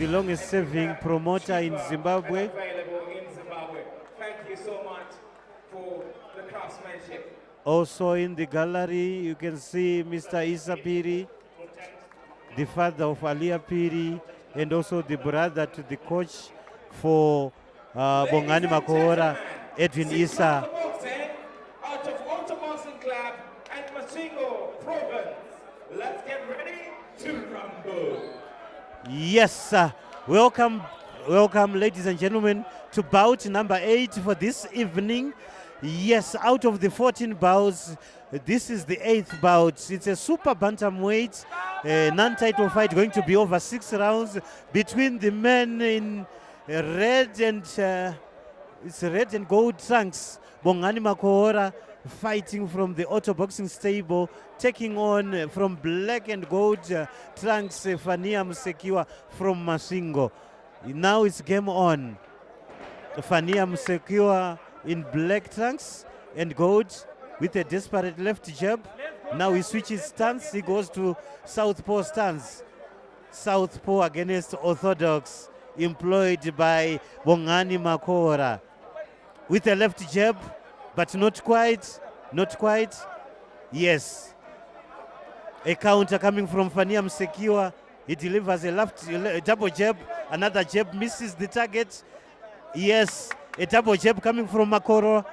the longest serving promoter in Zimbabwe. Available in Zimbabwe. Thank you so much for the craftsmanship. Also in the gallery, you can see Mr. Isa Piri, the father of Alia Piri, and also the brother to the coach for Bongani Makovora, Edwin Isa. Out of Automosin Club and Masingo Province. Let's get ready to rumble. Yes, sir. Welcome, ladies and gentlemen, to bout number 8 for this evening. Yes, out of the 14 bouts, this is the 8th bout. It's a super bantamweight, non-title fight going to be over 6 rounds between the men in red and it's red and gold trunks. Bongani Makovora fighting from the auto boxing stable, taking on from black and gold trunks Faniya Museka from Masingo. Now it's game on. Faniya Museka in black trunks and gold with a desperate left jab. Now he switches stance, he goes to southpaw stance. Southpaw against orthodox employed by Bongani Makovora. With a left jab, but not quite. Yes. A counter coming from Faniya Museka. He delivers a double jab, another jab misses the target. Yes, a double jab coming from Makovora.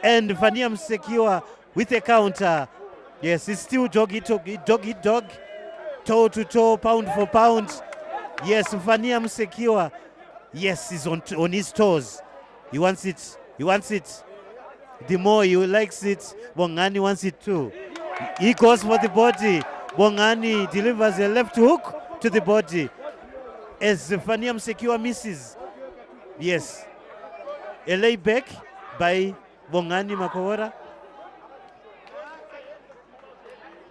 And Faniya Museka with a counter. Yes, it's still dog, toe to toe, pound for pound. Yes, Faniya Museka. Yes, he's on his toes. He wants it. The more he likes it, Bongani wants it too. He goes for the body. Bongani delivers a left hook to the body as Faniya Museka misses. Yes. A layback by Bongani Makovora.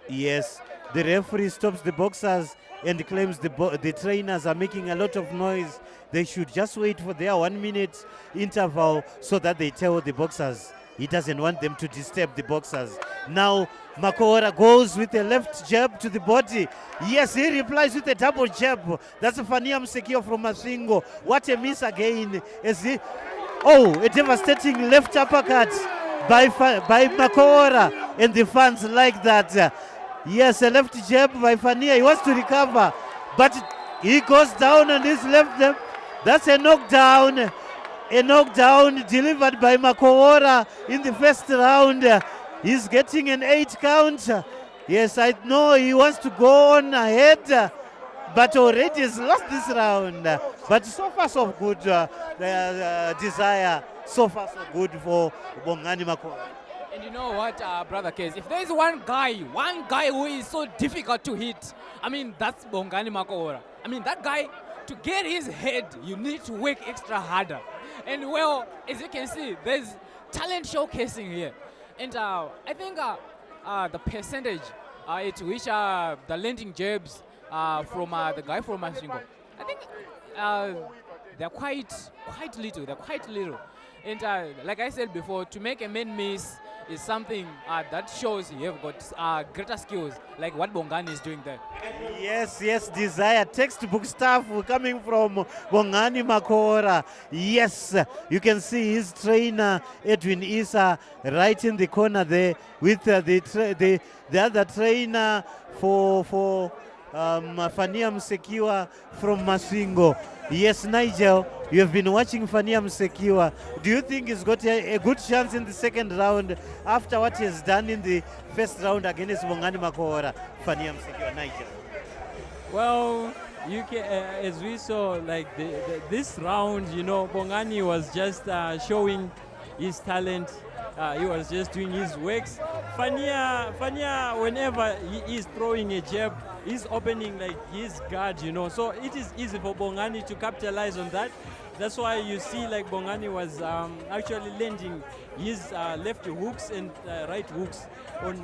Yes. The referee stops the boxers and claims the trainers are making a lot of noise. They should just wait for their 1 minute interval so that they tell the boxers. He doesn't want them to disturb the boxers. Now Makovora goes with a left jab to the body. Yes, he replies with a double jab. That's Faniya Museka from Masingo. What a miss again. A devastating left uppercut by Makovora, and the fans like that. Yes, a left jab by Faniya. He wants to recover, but he goes down on his left jab. That's a knockdown. A knockdown delivered by Makovora in the first round. He's getting an 8 count. Yes, I know he wants to go on ahead, but already has lost this round. But so far so good, Desire. So far so good for Bongani Makovora. And you know what, Brother Case, if there's one guy who is so difficult to hit, I mean, that's Bongani Makovora. I mean, that guy, to get his head, you need to work extra harder. And well, as you can see, there's talent showcasing here. And I think the percentage at which the landing jabs from the guy from Masingo, I think they're quite little. They're quite little. And like I said before, to make a man miss is something that shows you have got greater skills, like what Bongani is doing there. Yes, Desire. Textbook stuff coming from Bongani Makovora. Yes, you can see his trainer, Edwin Isa, right in the corner there with the other trainer for Faniya Museka from Masingo. Yes, Nigel, you have been watching Faniya Museka. Do you think he's got a good chance in the second round after what he has done in the first round against Bongani Makovora? Faniya Museka, Nigel. Well, you can, as we saw, like this round, you know, Bongani was just showing his talent. He was just doing his works. Faniya, whenever he is throwing a jab, he's opening like his guard, you know. So it is easy for Bongani to capitalize on that. That's why you see like Bongani was actually landing his left hooks and right hooks on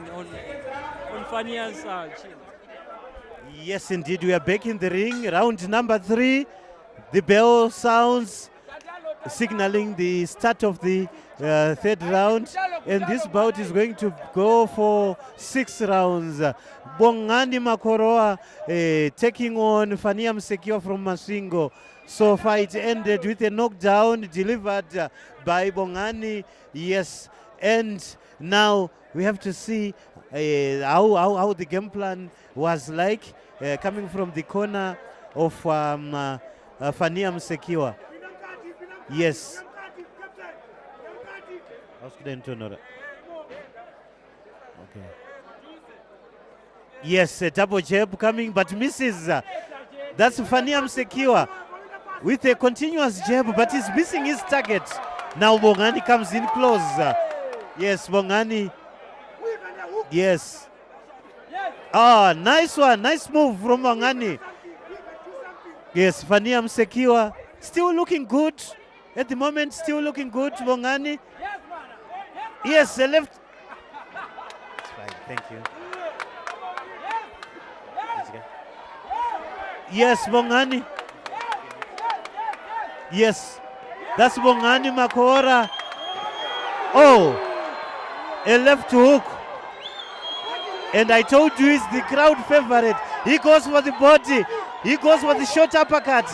Faniya's chin. Yes, indeed. We are back in the ring. Round number 3. The bell sounds. signaling the start of the third round, and this bout is going to go for 6 rounds. Bongani Makovora taking on Faniya Museka from Masvingo. So fight ended with a knockdown delivered by Bongani. Yes, and now we have to see how the game plan was like coming from the corner of Faniya Museka. Yes. Okay. Yes, a double jab coming, but misses. That's Faniya Museka with a continuous jab, but he's missing his target. Now Bongani comes in close. Yes, Bongani. Yes. Ah, nice one. Nice move from Bongani. Yes, Faniya Museka still looking good. At the moment, still looking good, Bongani. Yes, the left. It's fine, thank you. Yes, Bongani. Yes, that's Bongani Makovora. Oh, a left hook. And I told you, he's the crowd favorite. He goes for the body. He goes for the short uppercut.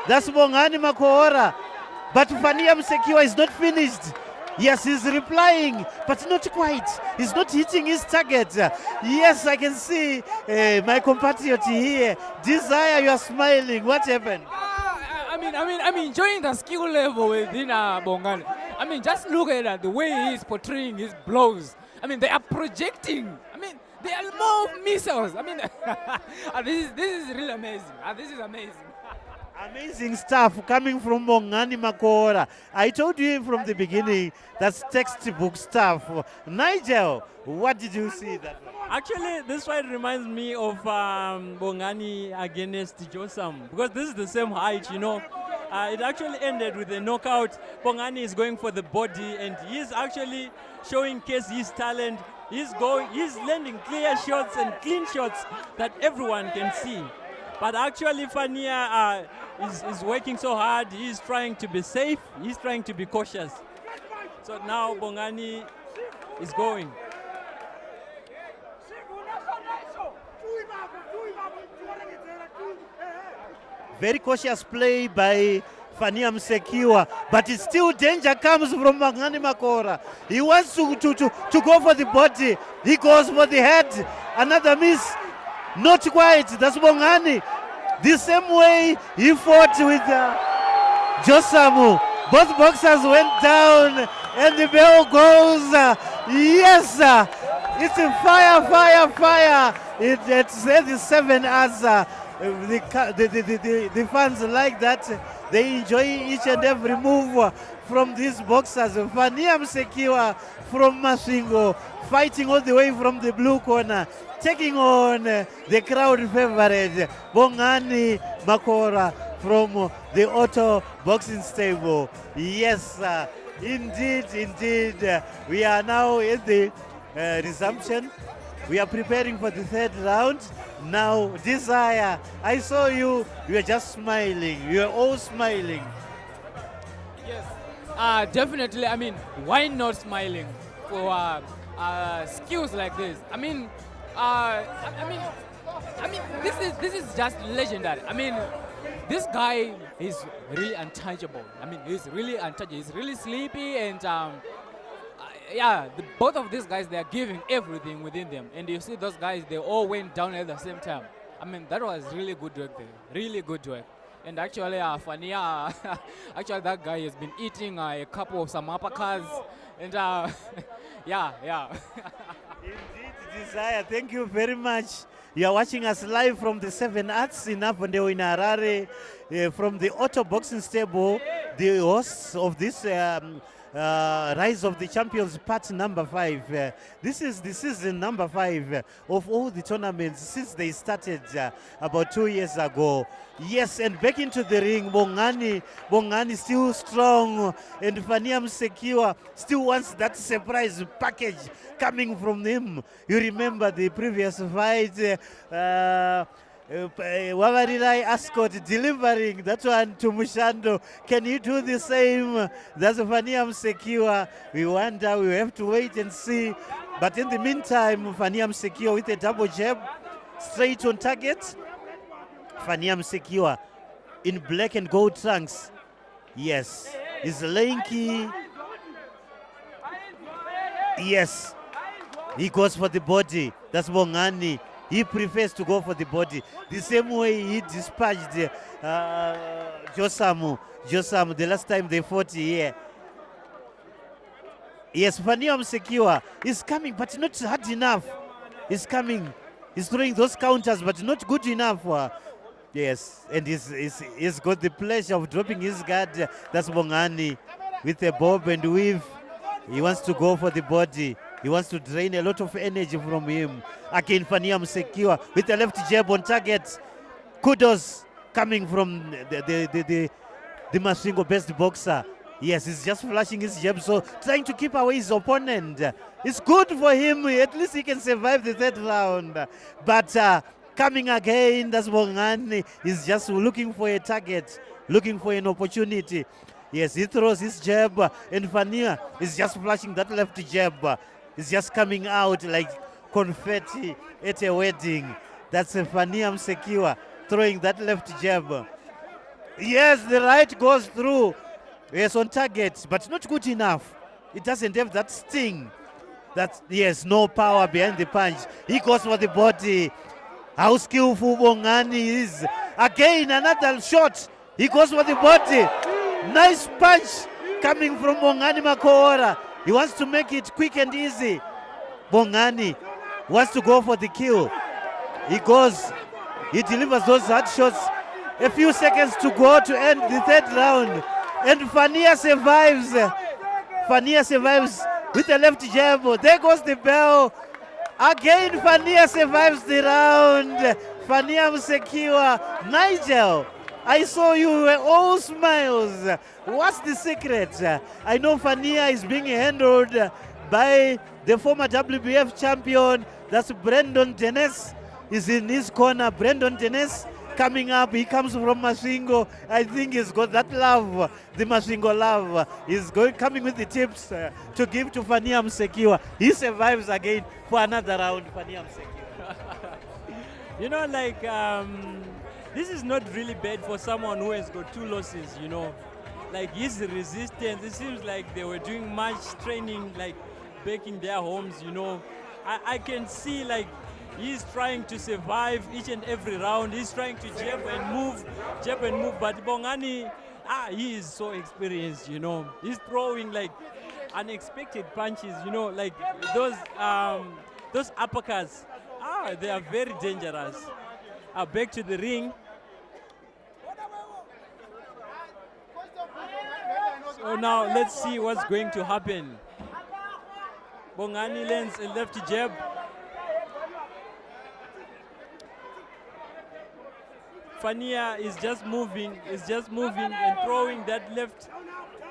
That's Bongani Makovora. But Faniya Museka is not finished. Yes, he's replying, but not quite. He's not hitting his target. Yes, I can see my compatriot here. Desire, you are smiling. What happened? I'm enjoying the skill level within Bongani. I mean, just look at the way he's portraying his blows. I mean, they are projecting. I mean, they are more missiles. I mean, this is really amazing. This is amazing. Amazing stuff coming from Bongani Makovora. I told you from the beginning, that's textbook stuff. Nigel, what did you see that way? Actually, this fight reminds me of Bongani against Josam, because this is the same height, you know. It actually ended with a knockout. Bongani is going for the body, and he's actually showing his talent. He's landing clear shots and clean shots that everyone can see. But actually, Faniya is working so hard. He's trying to be safe. He's trying to be cautious. So now Bongani is going. Very cautious play by Faniya Museka, but it's still danger comes from Bongani Makovora. He wants to go for the body. He goes for the head. Another miss. Not quite. That's Bongani. The same way he fought with Josamu. Both boxers went down, and the bell goes. Yes, it's a fire. It's the 7 as the fans like that. They enjoy each and every move from these boxers. Faniya Museka from Masvingo, fighting all the way from the blue corner, taking on the crowd favorite, Bongani Makovora from the Auto Boxing Stable. Yes, indeed. We are now in the resumption. We are preparing for the third round. Now, Desire, I saw you were just smiling. You are all smiling. Yes, definitely. I mean, why not smiling for skills like this? I mean, this is just legendary. I mean, this guy is really untouchable. I mean, he's really untouchable. He's really sleepy, and both of these guys, they are giving everything within them. And you see those guys, they all went down at the same time. I mean, that was really good work there. Really good work. And actually, Faniya, actually that guy has been eating a couple of some uppercuts. And yeah. Indeed, Desire, thank you very much. You are watching us live from the 7 Arts in Avondale in Harare, from the Auto Boxing Stable, the hosts of this Rise of the Champions part number 5. This is the season number 5 of all the tournaments since they started about 2 years ago. Yes, and back into the ring, Bongani still strong, and Faniya Museka still wants that surprise package coming from him. You remember the previous fight, Wavarirai Ascot delivering that one to Mushando. Can he do the same? That's Faniya Museka. We wonder, we have to wait and see. But in the meantime, Faniya Museka with a double jab, straight on target. Faniya Museka in black and gold trunks. Yes, he's lanky. Yes, he goes for the body. That's Bongani. He prefers to go for the body. The same way he dispatched Josamu the last time they fought here. Yes, Faniya Museka is coming, but not hard enough. He's coming. He's throwing those counters, but not good enough. Yes, and he's got the pleasure of dropping his guard. That's Bongani with a bob and weave. He wants to go for the body. He wants to drain a lot of energy from him. Again, Faniya Museka with a left jab on target. Kudos coming from the Masvingo best boxer. Yes, he's just flashing his jab, so trying to keep away his opponent. It's good for him. At least he can survive the third round. But coming again, that's Bongani. He's just looking for a target, looking for an opportunity. Yes, he throws his jab, and Faniya is just flashing that left jab. It's just coming out like confetti at a wedding. That's Faniya Museka throwing that left jab. Yes, the right goes through. Yes, on target, but not good enough. It doesn't have that sting. Yes, no power behind the punch. He goes for the body. How skillful Bongani is. Again, another shot. He goes for the body. Nice punch coming from Bongani Makovora. He wants to make it quick and easy. Bongani wants to go for the kill. He goes. He delivers those hard shots. A few seconds to go to end the third round. And Faniya survives. Faniya survives with a left jab. There goes the bell. Again, Faniya survives the round. Faniya Museka. Nigel, I saw you were all smiles. What's the secret? I know Faniya is being handled by the former WBF champion. That's Brandon Dennis. Is in his corner. Brandon Dennis coming up. He comes from Masvingo. I think he's got that love, the Masvingo love. He's coming with the tips to give to Faniya Museka. He survives again for another round. Faniya Museka. You know, like, this is not really bad for someone who has got 2 losses, you know. Like, his resistance, it seems like they were doing much training, like, back in their homes, you know. I can see, like, he's trying to survive each and every round. He's trying to jab and move. But Bongani, he is so experienced, you know. He's throwing, like, unexpected punches, you know, like those uppercuts. They are very dangerous. Back to the ring. So now let's see what's going to happen. Bongani lands a left jab. Faniya is just moving and throwing that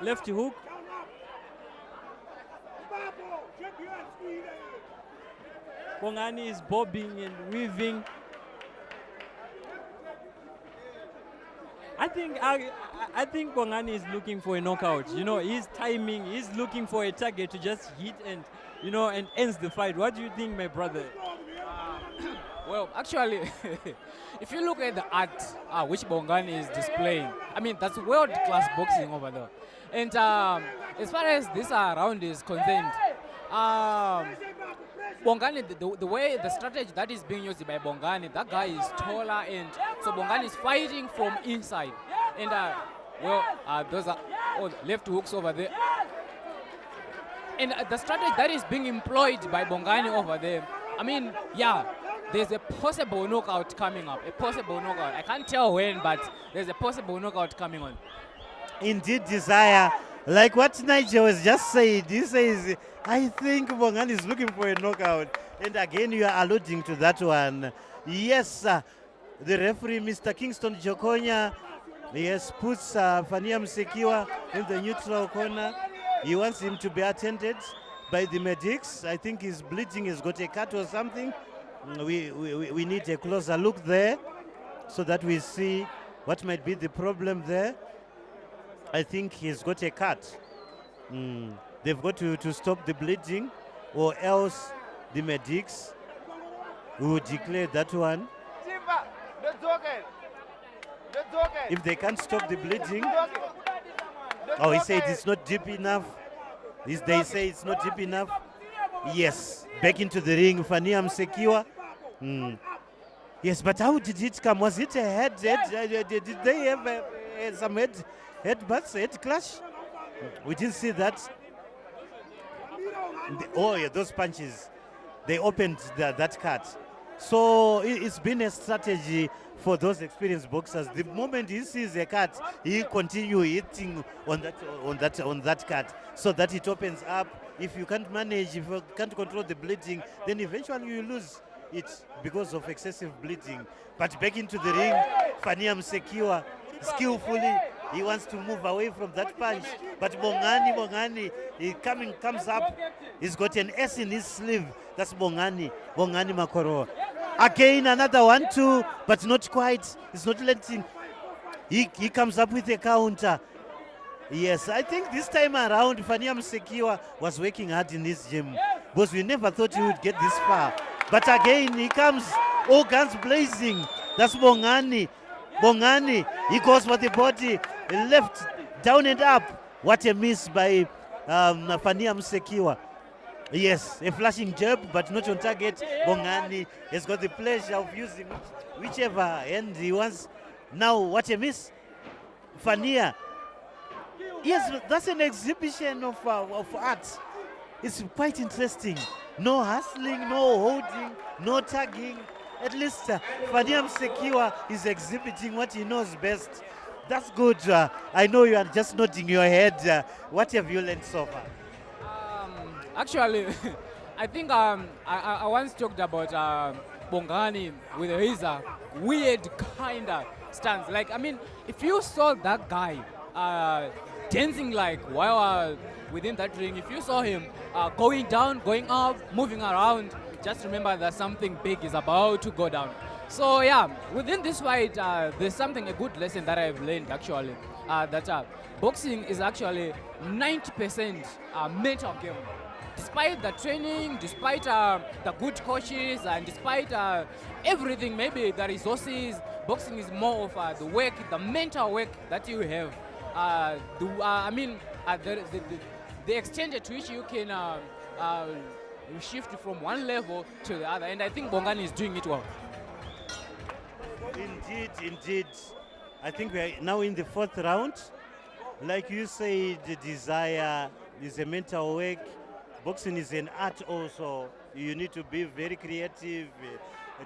left hook. Bongani is bobbing and weaving. I think Bongani is looking for a knockout. You know, he's timing, he's looking for a target to just hit and, you know, and ends the fight. What do you think, my brother? Well, actually, if you look at the art which Bongani is displaying, I mean, that's world-class boxing over there. And as far as this round is concerned, Bongani, the strategy that is being used by Bongani, that guy is taller, and so Bongani is fighting from inside. And, those are all left hooks over there. And the strategy that is being employed by Bongani over there, I mean, yeah, there's a possible knockout coming up. A possible knockout. I can't tell when, but there's a possible knockout coming on. Indeed, Desire. Like what Nigel has just said, he says, I think Bongani is looking for a knockout. And again, you are alluding to that one. Yes, the referee, Mr. Kingston Jokonya, yes, puts Faniya Museka in the neutral corner. He wants him to be attended by the medics. I think he's bleeding, he's got a cut or something. We need a closer look there. so that we see what might be the problem there. I think he's got a cut. They've got to stop the bleeding, or else the medics will declare that one. If they can't stop the bleeding, oh, he said it's not deep enough. They say it's not deep enough. Yes, back into the ring, Faniya Museka. Yes, but how did it come? Was it a head? Did they have some headbutts, head clash? We didn't see that. Oh yeah, those punches, they opened that cut. So it's been a strategy for those experienced boxers. The moment he sees a cut, he continue hitting on that cut, so that it opens up. If you can't manage, if you can't control the bleeding, then eventually you lose it because of excessive bleeding. But back into the ring, Faniya Museka skillfully, he wants to move away from that punch. But Bongani, he comes up. He's got an S in his sleeve. That's Bongani Makovora. Again, another 1-2, but not quite. He's not letting. He comes up with a counter. Yes, I think this time around, Faniya Museka was working hard in this gym, because we never thought he would get this far. But again, he comes, all guns blazing. That's Bongani, he goes for the body, left, down and up. What a miss by Faniya Museka. Yes, a flashing jab, but not on target. Bongani has got the pleasure of using whichever hand he wants. Now, what a miss. Faniya. Yes, that's an exhibition of art. It's quite interesting. No hustling, no holding, no tagging. At least Faniya Museka is exhibiting what he knows best. That's good. I know you are just nodding your head. What have you learned so far? Actually, I think I once talked about Bongani with his weird kind of stance. Like, I mean, if you saw that guy dancing like while within that ring, if you saw him going down, going up, moving around, just remember that something big is about to go down. So yeah, within this fight, there's a good lesson that I've learned actually, that boxing is actually 90% mental game. Despite the training, despite the good coaches, and despite everything, maybe the resources, boxing is more of the work, the mental work that you have. The extent to which you can shift from one level to the other, and I think Bongani is doing it well. Indeed. I think we are now in the fourth round. Like you said, the desire is a mental work. Boxing is an art also. You need to be very creative,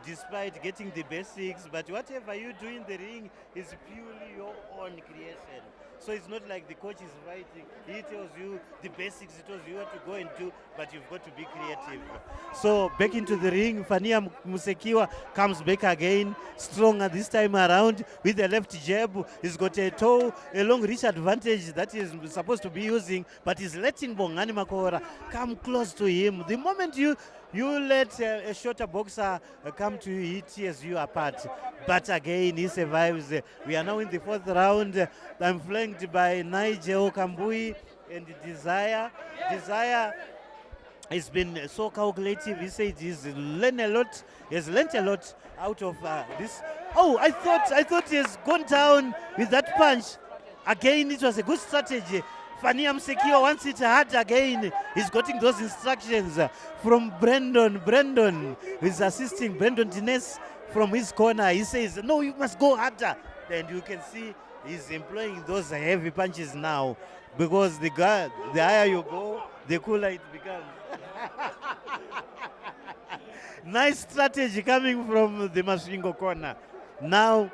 despite getting the basics. But whatever you do in the ring is purely your own creation. So it's not like the coach is writing. He tells you the basics, he tells you what to go and do, but you've got to be creative. So back into the ring, Faniya Museka comes back again, stronger this time around with the left jab. He's got a long reach advantage that he's supposed to be using, but he's letting Bongani Makovora come close to him. The moment you let a shorter boxer come to you, he tears you apart. But again, he survives. We are now in the fourth round. I'm flanked by Nigel Kambui and Desire. Desire has been so calculative. He said he's learned a lot. He has learned a lot out of this. Oh, I thought he has gone down with that punch. Again, it was a good strategy. Faniya Museka wants it hard again. He's getting those instructions from Brandon. Brandon is assisting Brandon Dines from his corner. He says, no, you must go harder. And you can see he's employing those heavy punches now, because the higher you go, the cooler it becomes. Nice strategy coming from the Masvingo corner. Now,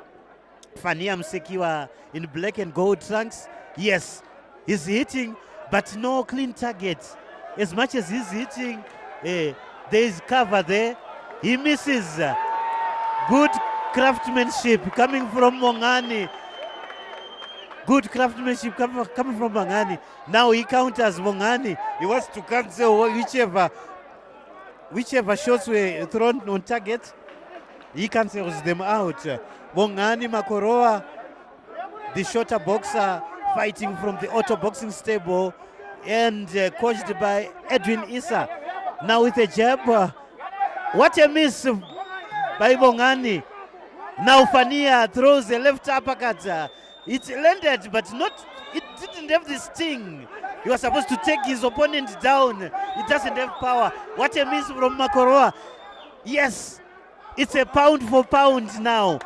Faniya Museka in black and gold trunks. Yes, he's hitting, but no clean target. As much as he's hitting, there is cover there. He misses. Good craftsmanship coming from Bongani. Good craftsmanship coming from Bongani. Now he counters Bongani. He wants to cancel whichever shots were thrown on target. He cancels them out. Bongani Makovora, the shorter boxer, fighting from the auto boxing stable and coached by Edwin Issa. Now with a jab. What a miss by Bongani. Now Faniya throws a left uppercut. It landed, but it didn't have the sting. He was supposed to take his opponent down. It doesn't have power. What a miss from Makovora. Yes, it's a pound for pound now.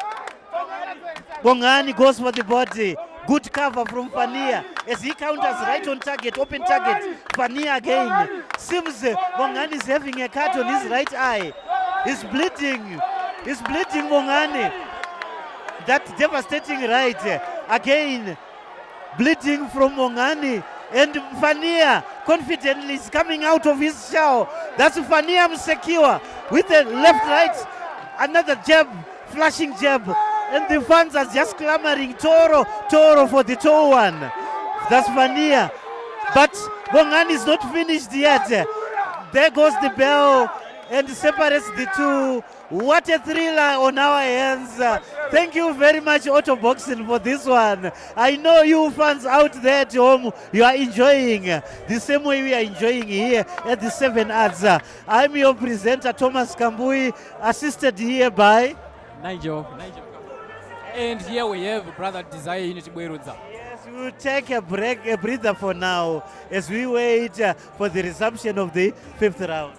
Bongani goes for the body. Good cover from Faniya as he counters right on target, open target. Faniya again. Seems Bongani is having a cut on his right eye. He's bleeding. He's bleeding, Bongani. That devastating right. Again, bleeding from Bongani. And Faniya confidently is coming out of his shell. That's Faniya Museka with the left right. Another jab, flashing jab. And the fans are just clamoring, Toro, Toro for the toe one. That's Faniya. But Bongani is not finished yet. There goes the bell and separates the two. What a thriller on our hands. Thank you very much, Auto Boxing, for this one. I know you fans out there at home, you are enjoying the same way we are enjoying here at the 7 Arts. I'm your presenter, Thomas Kambui, assisted here by Nigel. And here we have Brother Desire Unity Bwerudza. Yes, we'll take a break, a breather for now, as we wait for the resumption of the 5th round.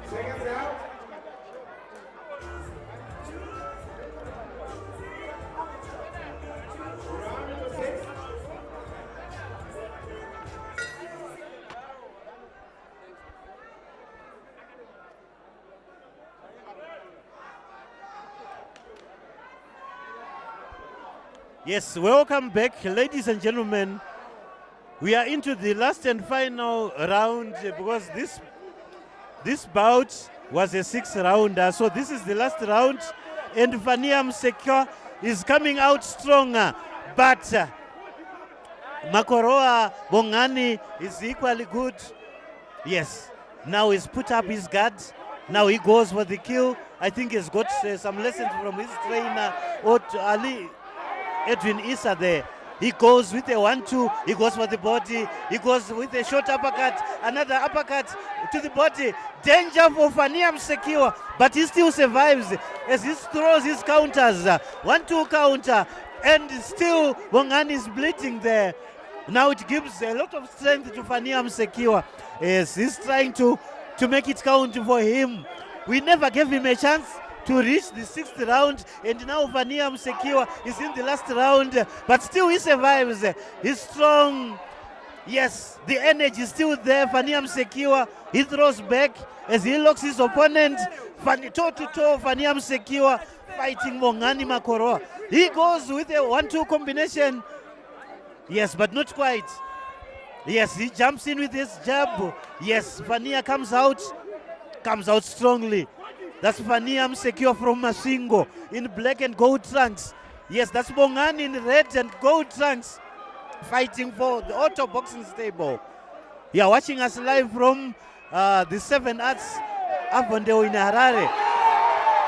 Seconds out. Round number 6. Yes, welcome back, ladies and gentlemen. We are into the last and final round because this bout was a 6th rounder, so this is the last round, and Faniya Museka is coming out stronger, but Makovora Bongani is equally good. Yes, now he's put up his guard. Now he goes for the kill. I think he's got some lessons from his trainer, Ali Edwin Issa there. He goes with a 1-2, he goes for the body, he goes with a short uppercut, another uppercut to the body. Danger for Faniya Museka, but he still survives as he throws his counters. 1-2 counter, and still Bongani is bleeding there. Now it gives a lot of strength to Faniya Museka as he's trying to make it count for him. We never gave him a chance to reach the 6th round, and now Faniya Museka is in the last round, but still he survives. He's strong. Yes, the energy is still there. Faniya Museka, he throws back as he locks his opponent. Toe to toe, Faniya Museka fighting Bongani Makovora. He goes with a 1-2 combination. Yes, but not quite. Yes, he jumps in with his jab. Yes, Faniya comes out strongly. That's Faniya Museka from Masingo in black and gold trunks. Yes, that's Bongani in red and gold trunks fighting for the auto boxing stable. You are watching us live from the 7 Arts Avondale in Harare.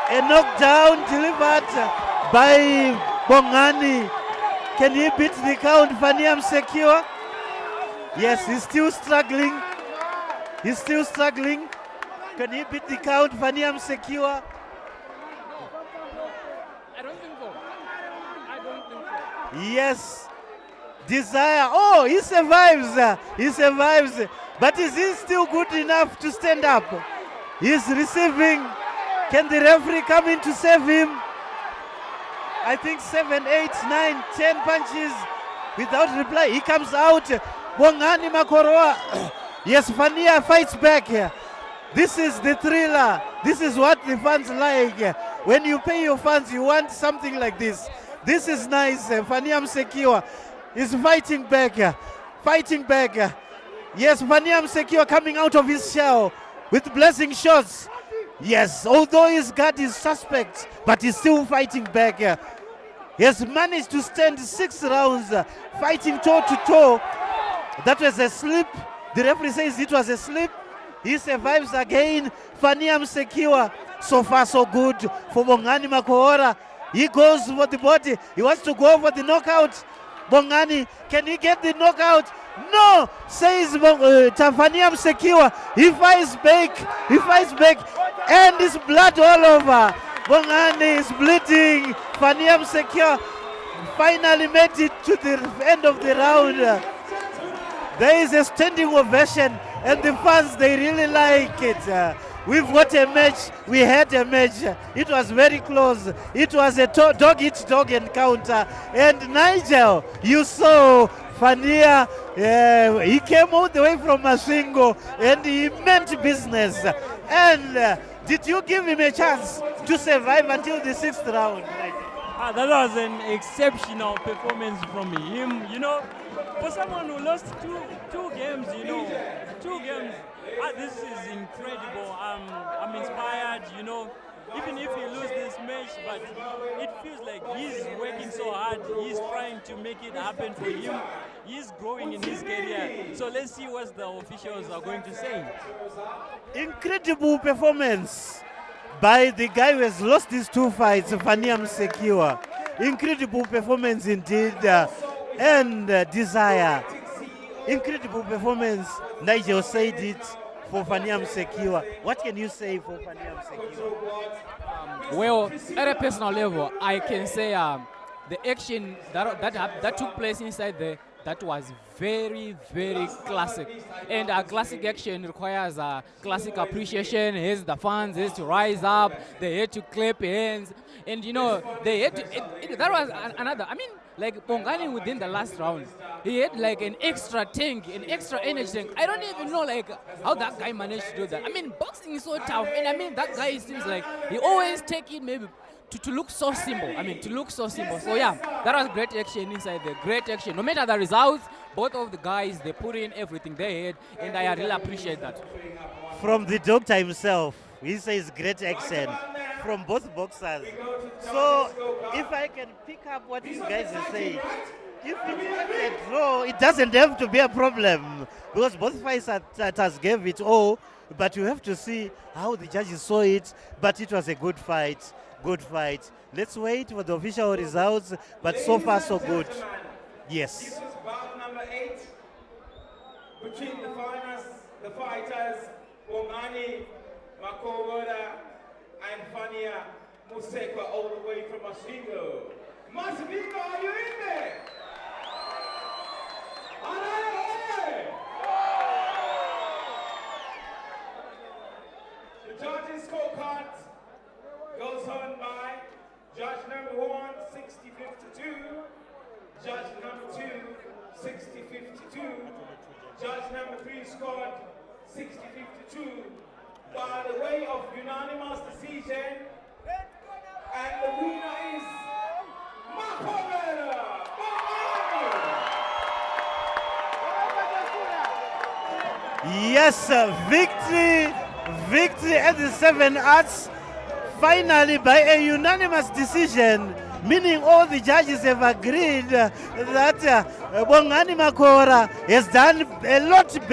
A knockdown delivered by Bongani. Can he beat the count, Faniya Museka? Yes, he's still struggling. Can he beat the count, Faniya Museka? I don't think so. Yes. Desire. Oh, he survives. But is he still good enough to stand up? He's receiving. Can the referee come in to save him? I think 7, 8, 9, 10 punches without reply. He comes out. Bongani Makovora. Yes, Faniya fights back here. This is the thriller. This is what the fans like. When you pay your fans, you want something like this. This is nice. Faniya Museka is fighting back. Yes, Faniya Museka coming out of his shell with blessing shots. Yes, although his guard is suspect, but he's still fighting back. He has managed to stand 6 rounds, fighting toe to toe. That was a slip. The referee says it was a slip. He survives again. Faniya Museka, so far so good for Bongani Makovora. He goes for the body. He wants to go for the knockout. Bongani, can he get the knockout? No, says Faniya Museka. He fights back. He fights back. And there's blood all over. Bongani is bleeding. Faniya Museka finally made it to the end of the round. There is a standing ovation, and the fans, they really like it. We've got a match. We had a match. It was very close. It was a dog-eat-dog encounter. And Nigel, you saw Faniya, he came all the way from Masingo, and he meant business. And did you give him a chance to survive until the 6th round? That was an exceptional performance from him. You know, for someone who lost two games, this is incredible. I'm inspired, even if he loses this match, but it feels like he's working so hard. He's trying to make it happen for him. He's growing in his career. So let's see what the officials are going to say. Incredible performance by the guy who has lost these 2 fights, Faniya Museka. Incredible performance indeed. And desire. Incredible performance. Nigel said it for Faniya Museka. What can you say for Faniya Museka? Well, at a personal level, I can say the action that took place inside there, that was very, very classic. And classic action requires classic appreciation. Here's the fans, has to rise up, they had to clap hands. And they had to, that was another, like Bongani within the last round, he had like an extra tank, an extra energy tank. I don't even know how that guy managed to do that. Boxing is so tough, and that guy seems like he always take it maybe to look so simple. To look so simple. So yeah, that was great action inside there. Great action. No matter the results, both of the guys, they put in everything they had, and I really appreciate that. From the doctor himself, he says great action from both boxers. So if I can pick up what these guys are saying, if it's a draw, it doesn't have to be a problem because both fighters gave it all, but you have to see how the judges saw it. But it was a good fight. Good fight. Let's wait for the official results, but so far so good. Yes. This was bout number 8 between the fighters Bongani Makovora and Faniya Museka, all the way from Museka. Museka, are you in there? The judges' scorecard goes on by judge number 1, 60-52, judge number 2, 60-52, judge number 3 scored 60-52 by the way of unanimous decision, and the winner is Makovora. Yes, victory at the 7 Arts, finally by a unanimous decision, meaning all the judges have agreed that Bongani Makovora has done a lot better.